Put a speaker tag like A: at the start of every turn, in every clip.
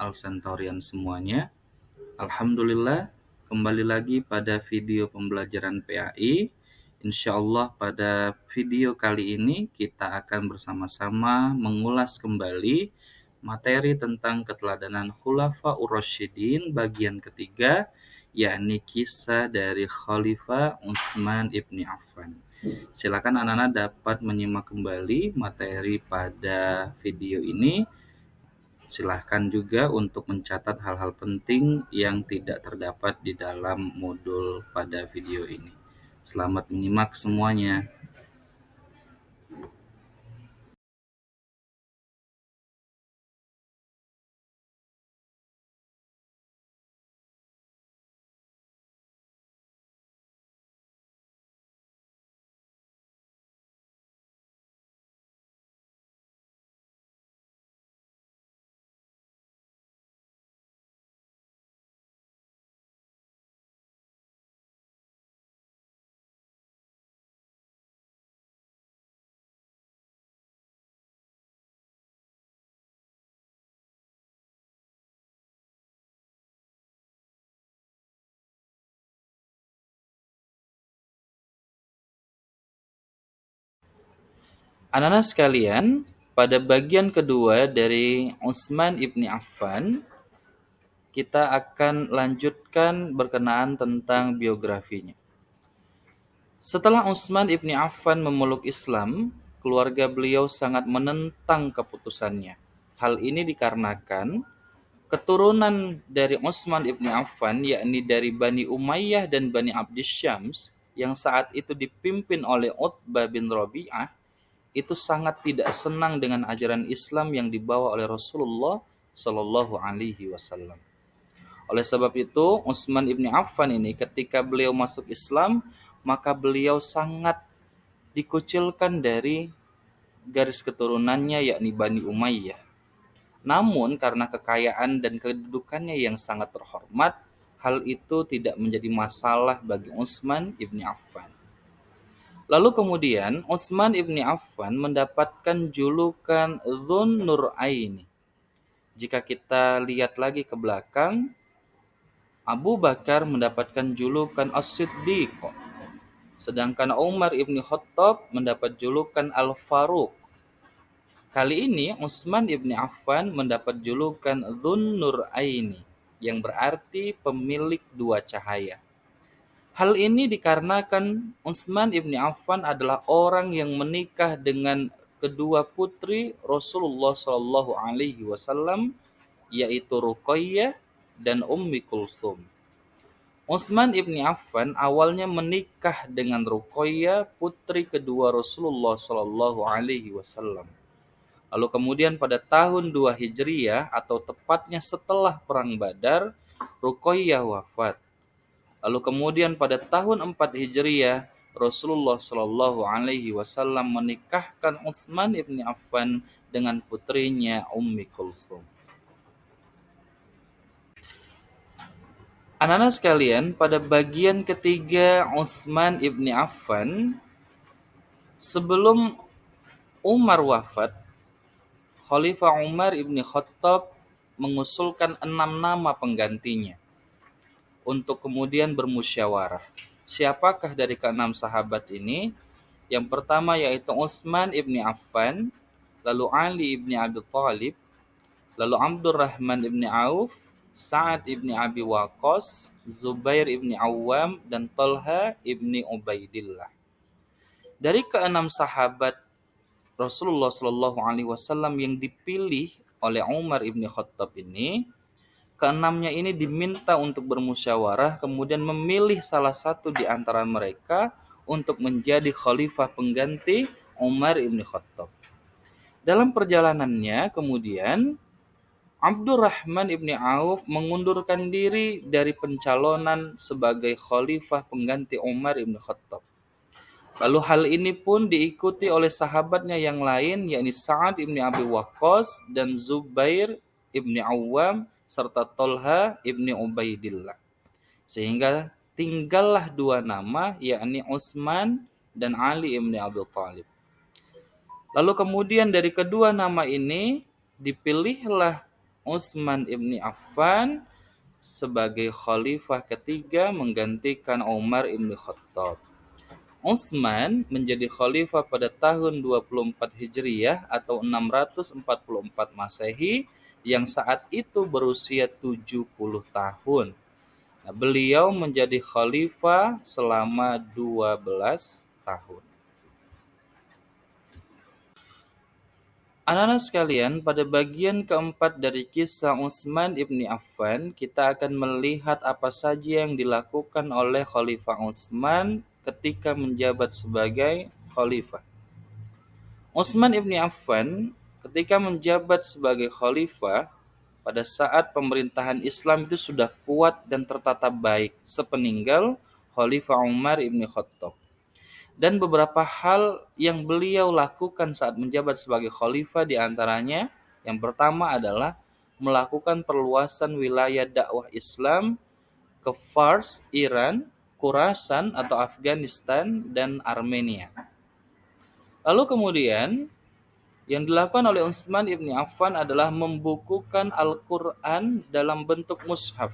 A: Alsentorian semuanya. Alhamdulillah, kembali lagi pada video pembelajaran PAI. Insyaallah pada video kali ini kita akan bersama-sama mengulas kembali materi tentang keteladanan Khulafaur Rasyidin bagian ketiga, yakni kisah dari Khalifah Utsman ibni Affan. Silakan anak-anak dapat menyimak kembali materi pada video ini. Silahkan juga untuk mencatat hal-hal penting yang tidak terdapat di dalam modul pada video ini. Selamat menyimak semuanya. Anak-anak sekalian, pada bagian kedua dari Utsman ibni Affan, kita akan lanjutkan berkenaan tentang biografinya. Setelah Utsman ibni Affan memeluk Islam, keluarga beliau sangat menentang keputusannya. Hal ini dikarenakan keturunan dari Utsman ibni Affan, yakni dari Bani Umayyah dan Bani Abdisyams, yang saat itu dipimpin oleh Utbah bin Rabi'ah, itu sangat tidak senang dengan ajaran Islam yang dibawa oleh Rasulullah Shallallahu Alaihi Wasallam. Oleh sebab itu, Utsman ibni Affan ini ketika beliau masuk Islam, maka beliau sangat dikucilkan dari garis keturunannya, yakni Bani Umayyah. Namun karena kekayaan dan kedudukannya yang sangat terhormat, hal itu tidak menjadi masalah bagi Utsman ibni Affan. Lalu kemudian Utsman ibni Affan mendapatkan julukan Dzun Nuraini. Jika kita lihat lagi ke belakang, Abu Bakar mendapatkan julukan As-Siddiq, sedangkan Umar ibni Khattab mendapat julukan Al-Faruq. Kali ini Utsman ibni Affan mendapat julukan Dzun Nuraini, yang berarti pemilik dua cahaya. Hal ini dikarenakan Utsman ibni Affan adalah orang yang menikah dengan kedua putri Rasulullah Shallallahu Alaihi Wasallam, yaitu Ruqayyah dan Ummi Kulsum. Utsman ibni Affan awalnya menikah dengan Ruqayyah, putri kedua Rasulullah Shallallahu Alaihi Wasallam. Lalu kemudian pada tahun 2 Hijriyah atau tepatnya setelah Perang Badar, Ruqayyah wafat. Lalu kemudian pada tahun 4 Hijriyah, Rasulullah Shallallahu Alaihi Wasallam menikahkan Utsman ibni Affan dengan putrinya Ummi Kulsum. Anak-anak sekalian, pada bagian ketiga Utsman ibni Affan, sebelum Umar wafat, Khalifah Umar ibni Khattab mengusulkan 6 nama penggantinya untuk kemudian bermusyawarah. Siapakah dari ke-6 sahabat ini? Yang pertama yaitu Utsman ibni Affan, lalu Ali ibni Abi Thalib, lalu Abdurrahman ibni Auf, Sa'ad ibni Abi Waqqas, Zubair ibni Awam, dan Talha ibni Ubaidillah. Dari ke-6 sahabat Rasulullah Shallallahu Alaihi Wasallam yang dipilih oleh Umar ibni Khattab ini, ke-6-nya ini diminta untuk bermusyawarah, kemudian memilih salah satu di antara mereka untuk menjadi khalifah pengganti Umar ibni Khattab. Dalam perjalanannya kemudian Abdurrahman ibni Auf mengundurkan diri dari pencalonan sebagai khalifah pengganti Umar ibni Khattab. Lalu hal ini pun diikuti oleh sahabatnya yang lain, yakni Sa'ad ibni Abi Waqqas dan Zubair ibni Awam serta Talha ibni Ubaidillah. Sehingga tinggallah 2 nama, yakni Utsman dan Ali ibni Abi Thalib. Lalu kemudian dari kedua nama ini dipilihlah Utsman ibni Affan sebagai khalifah ketiga menggantikan Umar ibn Khattab. Utsman menjadi khalifah pada tahun 24 Hijriyah atau 644 Masehi yang saat itu berusia 70 tahun. Nah, beliau menjadi khalifah selama 12 tahun. Anak-anak sekalian, pada bagian keempat dari kisah Utsman ibni Affan, kita akan melihat apa saja yang dilakukan oleh Khalifah Utsman ketika menjabat sebagai khalifah. Utsman ibni Affan ketika menjabat sebagai khalifah pada saat pemerintahan Islam itu sudah kuat dan tertata baik sepeninggal Khalifah Umar ibni Khattab. Dan beberapa hal yang beliau lakukan saat menjabat sebagai khalifah diantaranya yang pertama adalah melakukan perluasan wilayah dakwah Islam ke Fars, Iran, Khurasan atau Afghanistan, dan Armenia. Lalu kemudian yang dilakukan oleh Utsman ibni Affan adalah membukukan Al-Quran dalam bentuk mushaf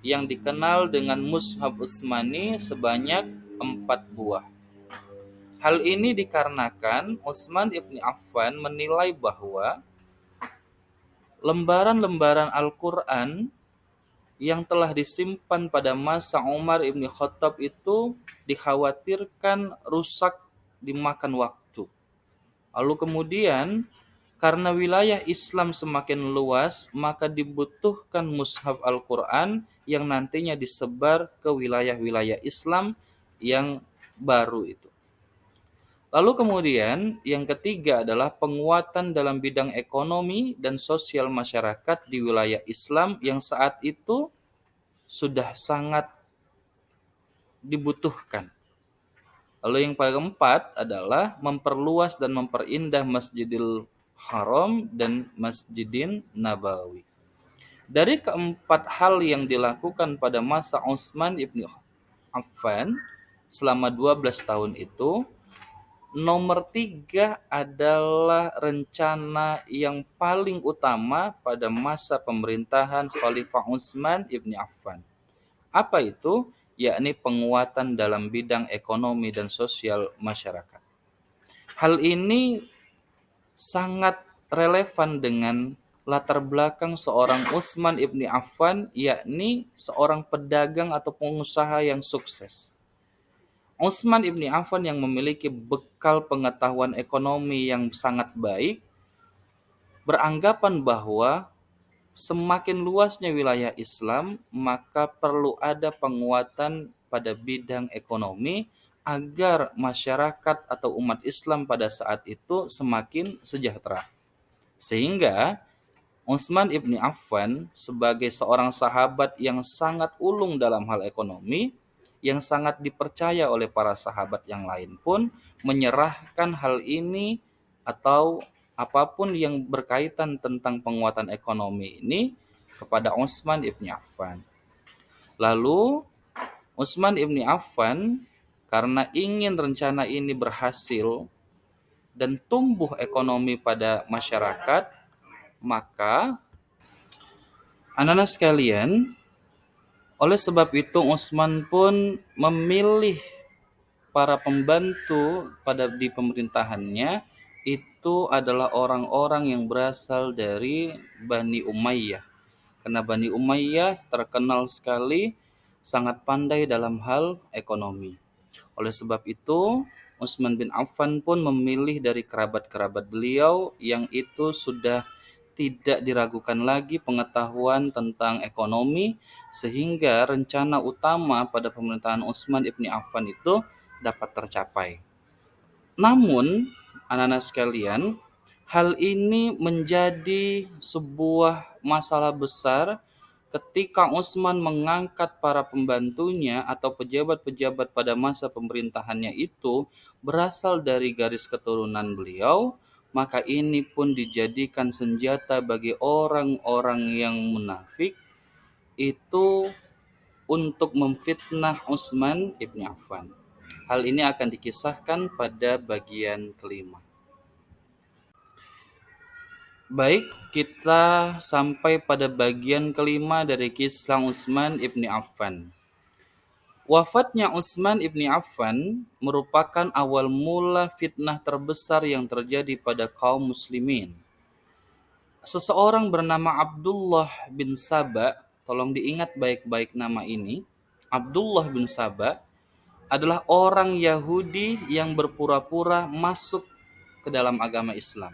A: yang dikenal dengan Mushaf Utsmani sebanyak 4 buah. Hal ini dikarenakan Utsman ibni Affan menilai bahwa lembaran-lembaran Al-Quran yang telah disimpan pada masa Umar ibni Khattab itu dikhawatirkan rusak dimakan waktu. Lalu kemudian karena wilayah Islam semakin luas, maka dibutuhkan mushaf Al-Quran yang nantinya disebar ke wilayah-wilayah Islam yang baru itu. Lalu kemudian yang ketiga adalah penguatan dalam bidang ekonomi dan sosial masyarakat di wilayah Islam yang saat itu sudah sangat dibutuhkan. Lalu yang paling keempat adalah memperluas dan memperindah Masjidil Haram dan Masjidin Nabawi. Dari keempat hal yang dilakukan pada masa Utsman ibn Affan selama 12 tahun itu, nomor 3 adalah rencana yang paling utama pada masa pemerintahan Khalifah Utsman ibn Affan. Apa itu? Yakni penguatan dalam bidang ekonomi dan sosial masyarakat. Hal ini sangat relevan dengan latar belakang seorang Utsman ibni Affan, yakni seorang pedagang atau pengusaha yang sukses. Utsman ibni Affan yang memiliki bekal pengetahuan ekonomi yang sangat baik, beranggapan bahwa semakin luasnya wilayah Islam, maka perlu ada penguatan pada bidang ekonomi agar masyarakat atau umat Islam pada saat itu semakin sejahtera. Sehingga Utsman ibni Affan sebagai seorang sahabat yang sangat ulung dalam hal ekonomi, yang sangat dipercaya oleh para sahabat yang lain pun menyerahkan hal ini atau apapun yang berkaitan tentang penguatan ekonomi ini kepada Utsman ibni Affan. Lalu Utsman ibni Affan karena ingin rencana ini berhasil dan tumbuh ekonomi pada masyarakat, maka anak-anak sekalian, oleh sebab itu Utsman pun memilih para pembantu di pemerintahannya itu adalah orang-orang yang berasal dari Bani Umayyah. Karena Bani Umayyah terkenal sekali sangat pandai dalam hal ekonomi. Oleh sebab itu, Utsman bin Affan pun memilih dari kerabat-kerabat beliau yang itu sudah tidak diragukan lagi pengetahuan tentang ekonomi, sehingga rencana utama pada pemerintahan Utsman ibni Affan itu dapat tercapai. Namun, anak-anak sekalian, hal ini menjadi sebuah masalah besar ketika Utsman mengangkat para pembantunya atau pejabat-pejabat pada masa pemerintahannya itu berasal dari garis keturunan beliau, maka ini pun dijadikan senjata bagi orang-orang yang munafik itu untuk memfitnah Utsman ibn Affan. Hal ini akan dikisahkan pada bagian kelima. Baik, kita sampai pada bagian kelima dari kisah Utsman ibni Affan. Wafatnya Utsman ibni Affan merupakan awal mula fitnah terbesar yang terjadi pada kaum muslimin. Seseorang bernama Abdullah bin Saba, tolong diingat baik-baik nama ini. Abdullah bin Saba adalah orang Yahudi yang berpura-pura masuk ke dalam agama Islam.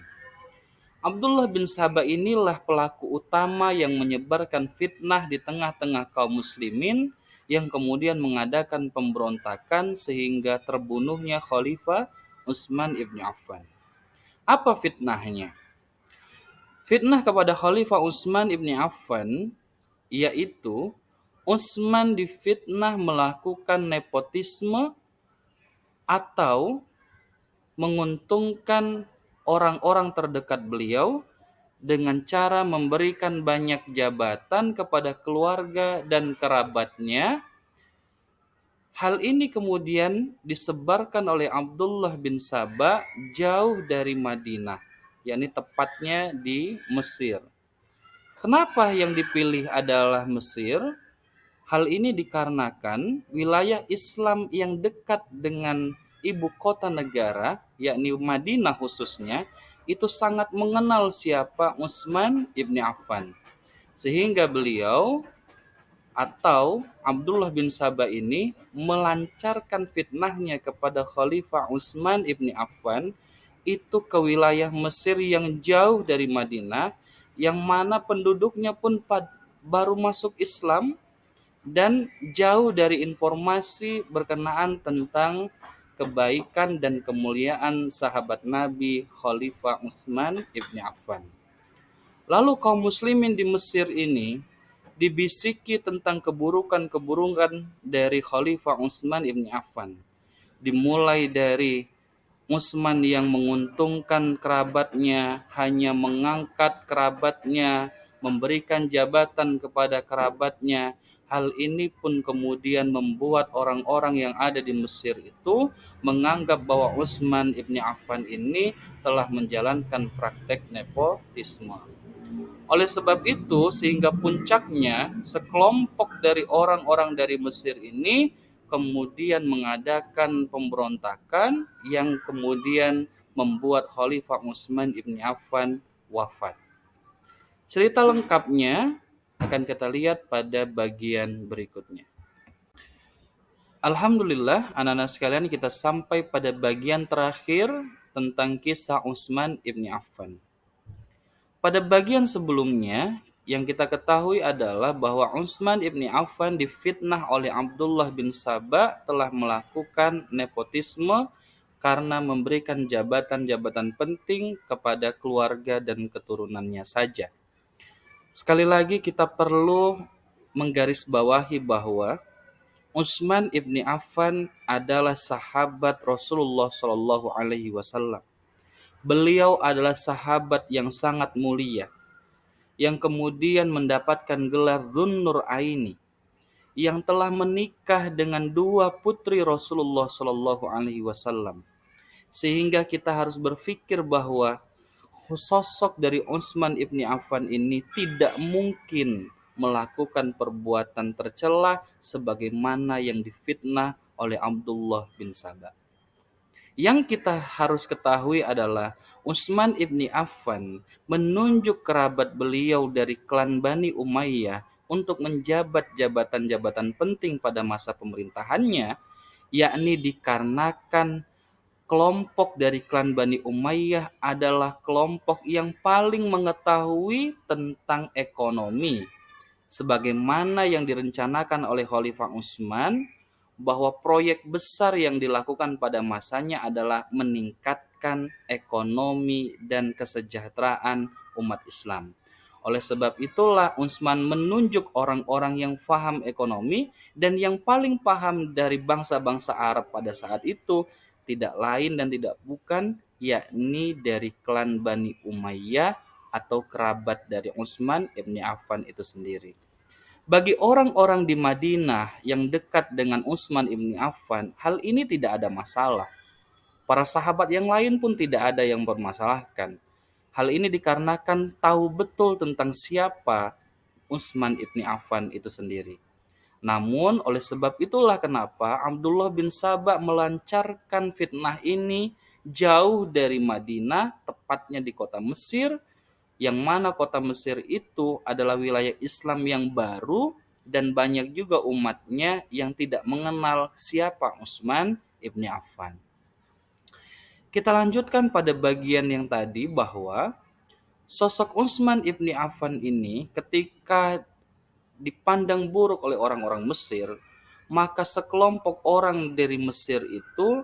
A: Abdullah bin Saba inilah pelaku utama yang menyebarkan fitnah di tengah-tengah kaum muslimin yang kemudian mengadakan pemberontakan sehingga terbunuhnya Khalifah Utsman ibn Affan. Apa fitnahnya? Fitnah kepada Khalifah Utsman ibn Affan yaitu Utsman difitnah melakukan nepotisme atau menguntungkan orang-orang terdekat beliau dengan cara memberikan banyak jabatan kepada keluarga dan kerabatnya. Hal ini kemudian disebarkan oleh Abdullah bin Saba jauh dari Madinah, yakni tepatnya di Mesir. Kenapa yang dipilih adalah Mesir? Hal ini dikarenakan wilayah Islam yang dekat dengan ibu kota negara, yakni Madinah khususnya, itu sangat mengenal siapa Utsman ibni Affan. Sehingga beliau atau Abdullah bin Saba ini melancarkan fitnahnya kepada Khalifah Utsman ibni Affan itu ke wilayah Mesir yang jauh dari Madinah, yang mana penduduknya pun baru masuk Islam dan jauh dari informasi berkenaan tentang kebaikan dan kemuliaan sahabat Nabi Khalifah Utsman ibni Affan. Lalu kaum muslimin di Mesir ini dibisiki tentang keburukan-keburukan dari Khalifah Utsman ibni Affan. Dimulai dari Utsman yang menguntungkan kerabatnya, hanya mengangkat kerabatnya, memberikan jabatan kepada kerabatnya. Hal ini pun kemudian membuat orang-orang yang ada di Mesir itu menganggap bahwa Utsman ibni Affan ini telah menjalankan praktek nepotisme. Oleh sebab itu, sehingga puncaknya sekelompok dari orang-orang dari Mesir ini kemudian mengadakan pemberontakan yang kemudian membuat Khalifah Utsman ibni Affan wafat. Cerita lengkapnya akan kita lihat pada bagian berikutnya. Alhamdulillah, anak-anak sekalian, kita sampai pada bagian terakhir tentang kisah Utsman ibni Affan. Pada bagian sebelumnya, yang kita ketahui adalah bahwa Utsman ibni Affan difitnah oleh Abdullah bin Saba telah melakukan nepotisme karena memberikan jabatan-jabatan penting kepada keluarga dan keturunannya saja. Sekali lagi kita perlu menggarisbawahi bahwa Utsman ibni Affan adalah sahabat Rasulullah Shallallahu Alaihi Wasallam. Beliau adalah sahabat yang sangat mulia, yang kemudian mendapatkan gelar Dzunnur Aini, yang telah menikah dengan dua putri Rasulullah Shallallahu Alaihi Wasallam. Sehingga kita harus berpikir bahwa sosok dari Utsman ibni Affan ini tidak mungkin melakukan perbuatan tercela sebagaimana yang difitnah oleh Abdullah bin Saba. Yang kita harus ketahui adalah Utsman ibni Affan menunjuk kerabat beliau dari klan Bani Umayyah untuk menjabat jabatan-jabatan penting pada masa pemerintahannya, yakni dikarenakan kelompok dari klan Bani Umayyah adalah kelompok yang paling mengetahui tentang ekonomi, sebagaimana yang direncanakan oleh Khalifah Utsman, bahwa proyek besar yang dilakukan pada masanya adalah meningkatkan ekonomi dan kesejahteraan umat Islam. Oleh sebab itulah Utsman menunjuk orang-orang yang paham ekonomi dan yang paling paham dari bangsa-bangsa Arab pada saat itu tidak lain dan tidak bukan yakni dari klan Bani Umayyah atau kerabat dari Utsman ibni Affan itu sendiri. Bagi orang-orang di Madinah yang dekat dengan Utsman ibni Affan, hal ini tidak ada masalah. Para sahabat yang lain pun tidak ada yang bermasalahkan. Hal ini dikarenakan tahu betul tentang siapa Utsman ibni Affan itu sendiri. Namun oleh sebab itulah kenapa Abdullah bin Saba melancarkan fitnah ini jauh dari Madinah, tepatnya di kota Mesir, yang mana kota Mesir itu adalah wilayah Islam yang baru dan banyak juga umatnya yang tidak mengenal siapa Utsman ibni Affan. Kita lanjutkan pada bagian yang tadi bahwa sosok Utsman ibni Affan ini ketika dipandang buruk oleh orang-orang Mesir, maka sekelompok orang dari Mesir itu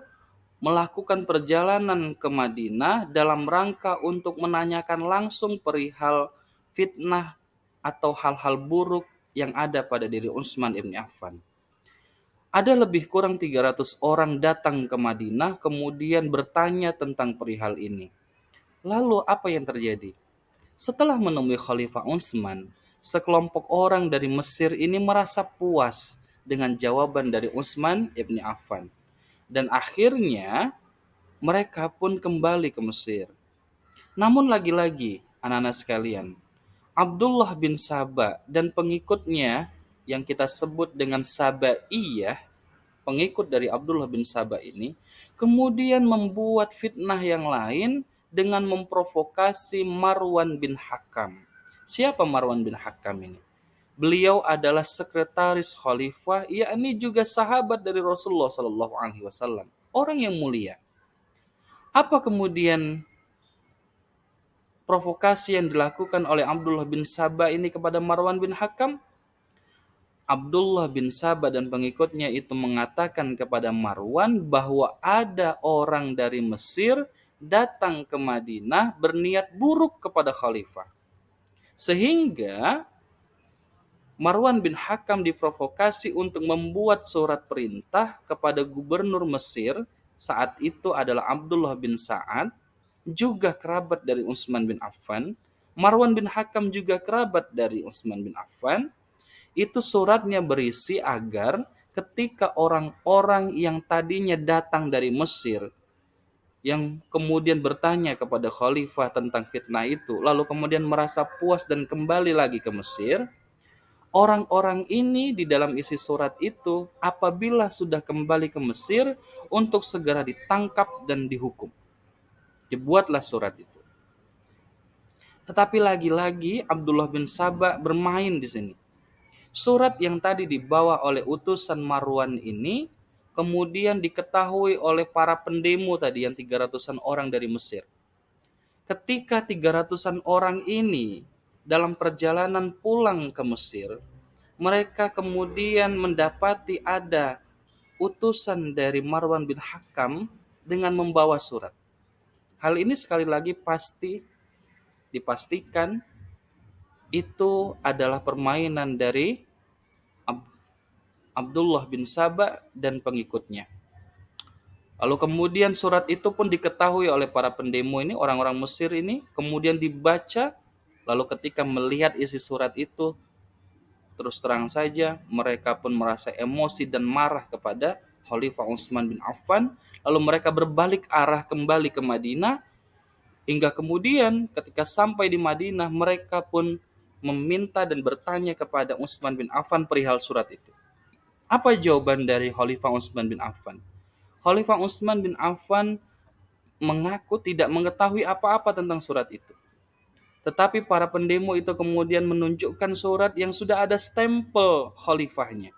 A: melakukan perjalanan ke Madinah dalam rangka untuk menanyakan langsung perihal fitnah atau hal-hal buruk yang ada pada diri Utsman ibn Affan. Ada lebih kurang 300 orang datang ke Madinah kemudian bertanya tentang perihal ini. Lalu apa yang terjadi? Setelah menemui Khalifah Utsman, sekelompok orang dari Mesir ini merasa puas dengan jawaban dari Utsman ibn Affan. Dan akhirnya mereka pun kembali ke Mesir. Namun lagi-lagi, anak-anak sekalian, Abdullah bin Saba dan pengikutnya yang kita sebut dengan Sabaiyah, pengikut dari Abdullah bin Saba ini, kemudian membuat fitnah yang lain dengan memprovokasi Marwan bin Hakam. Siapa Marwan bin Hakam ini? Beliau adalah sekretaris khalifah, yakni juga sahabat dari Rasulullah Shallallahu Alaihi Wasallam, orang yang mulia. Apa kemudian provokasi yang dilakukan oleh Abdullah bin Saba ini kepada Marwan bin Hakam? Abdullah bin Saba dan pengikutnya itu mengatakan kepada Marwan bahwa ada orang dari Mesir datang ke Madinah berniat buruk kepada khalifah. Sehingga Marwan bin Hakam diprovokasi untuk membuat surat perintah kepada gubernur Mesir, saat itu adalah Abdullah bin Sa'ad, juga kerabat dari Utsman bin Affan. Marwan bin Hakam juga kerabat dari Utsman bin Affan. Itu suratnya berisi agar ketika orang-orang yang tadinya datang dari Mesir, yang kemudian bertanya kepada khalifah tentang fitnah itu, lalu kemudian merasa puas dan kembali lagi ke Mesir, orang-orang ini di dalam isi surat itu apabila sudah kembali ke Mesir untuk segera ditangkap dan dihukum. Dibuatlah surat itu. Tetapi lagi-lagi Abdullah bin Saba bermain di sini. Surat yang tadi dibawa oleh utusan Marwan ini kemudian diketahui oleh para pendemo tadi yang 300-an orang dari Mesir. Ketika 300-an orang ini dalam perjalanan pulang ke Mesir, mereka kemudian mendapati ada utusan dari Marwan bin Hakam dengan membawa surat. Hal ini sekali lagi pasti dipastikan itu adalah permainan dari Abdullah bin Saba dan pengikutnya. Lalu kemudian surat itu pun diketahui oleh para pendemo ini, orang-orang Mesir ini, kemudian dibaca, lalu ketika melihat isi surat itu, terus terang saja mereka pun merasa emosi dan marah kepada Khalifah Utsman bin Affan, lalu mereka berbalik arah kembali ke Madinah, hingga kemudian ketika sampai di Madinah, mereka pun meminta dan bertanya kepada Utsman bin Affan perihal surat itu. Apa jawaban dari Khalifah Utsman bin Affan? Khalifah Utsman bin Affan mengaku tidak mengetahui apa-apa tentang surat itu. Tetapi para pendemo itu kemudian menunjukkan surat yang sudah ada stempel khalifahnya.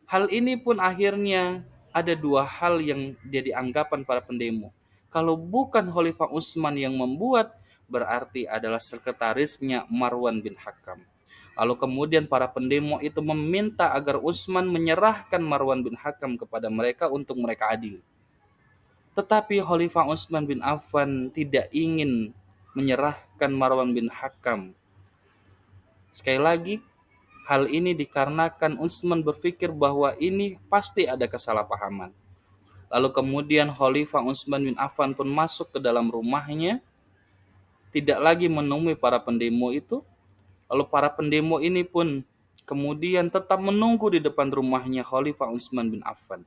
A: Hal ini pun akhirnya ada dua hal yang jadi anggapan para pendemo. Kalau bukan Khalifah Utsman yang membuat, berarti adalah sekretarisnya Marwan bin Hakam. Lalu kemudian para pendemo itu meminta agar Utsman menyerahkan Marwan bin Hakam kepada mereka untuk mereka adili. Tetapi Khalifah Utsman bin Affan tidak ingin menyerahkan Marwan bin Hakam. Sekali lagi, hal ini dikarenakan Utsman berpikir bahwa ini pasti ada kesalahpahaman. Lalu kemudian Khalifah Utsman bin Affan pun masuk ke dalam rumahnya, tidak lagi menemui para pendemo itu. Lalu para pendemo ini pun kemudian tetap menunggu di depan rumahnya Khalifah Utsman bin Affan.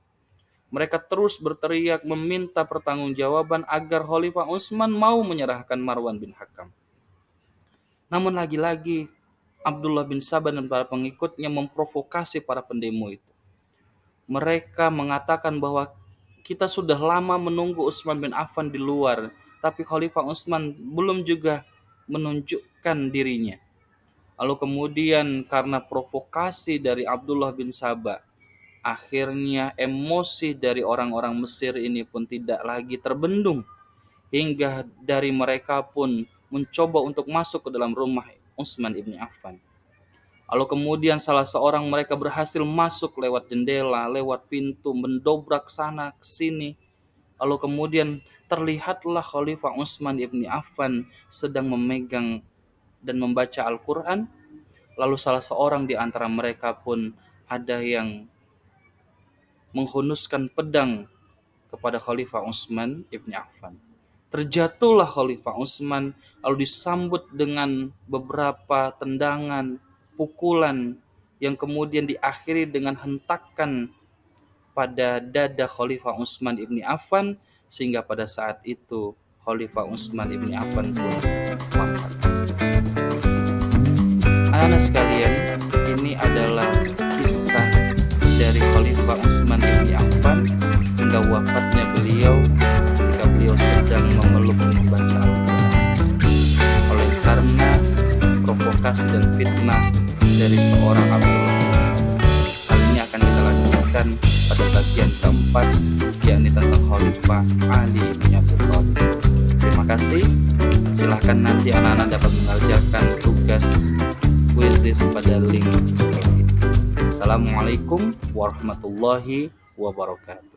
A: Mereka terus berteriak meminta pertanggungjawaban agar Khalifah Utsman mau menyerahkan Marwan bin Hakam. Namun lagi-lagi Abdullah bin Sabah dan para pengikutnya memprovokasi para pendemo itu. Mereka mengatakan bahwa kita sudah lama menunggu Utsman bin Affan di luar, tapi Khalifah Utsman belum juga menunjukkan dirinya. Lalu kemudian karena provokasi dari Abdullah bin Sabah, akhirnya emosi dari orang-orang Mesir ini pun tidak lagi terbendung. Hingga dari mereka pun mencoba untuk masuk ke dalam rumah Utsman ibn Affan. Lalu kemudian salah seorang mereka berhasil masuk lewat jendela, lewat pintu, mendobrak sana ke sini. Lalu kemudian terlihatlah Khalifah Utsman ibn Affan sedang memegang dan membaca Al-Quran. Lalu salah seorang di antara mereka pun ada yang menghunuskan pedang kepada Khalifah Utsman ibn Affan. Terjatuhlah Khalifah Utsman lalu disambut dengan beberapa tendangan, pukulan yang kemudian diakhiri dengan hentakan pada dada Khalifah Utsman ibn Affan, sehingga pada saat itu Khalifah Utsman ibn Affan pun wafat. Anak-anak sekalian, ini adalah kisah dari Khalifah Utsman ibn Affan hingga wafatnya beliau ketika beliau sedang memeluk membaca Al-Quran. Oleh karena provokasi dan fitnah dari seorang Abdullah bin Sabah. Hal ini akan kita lanjutkan pada bagian keempat, yakni tentang Khalifah Ali bin Abi Thalib. Terima kasih. Silahkan nanti anak-anak dapat mengerjakan tugas kuisis pada link setelah ini. Assalamualaikum warahmatullahi wabarakatuh.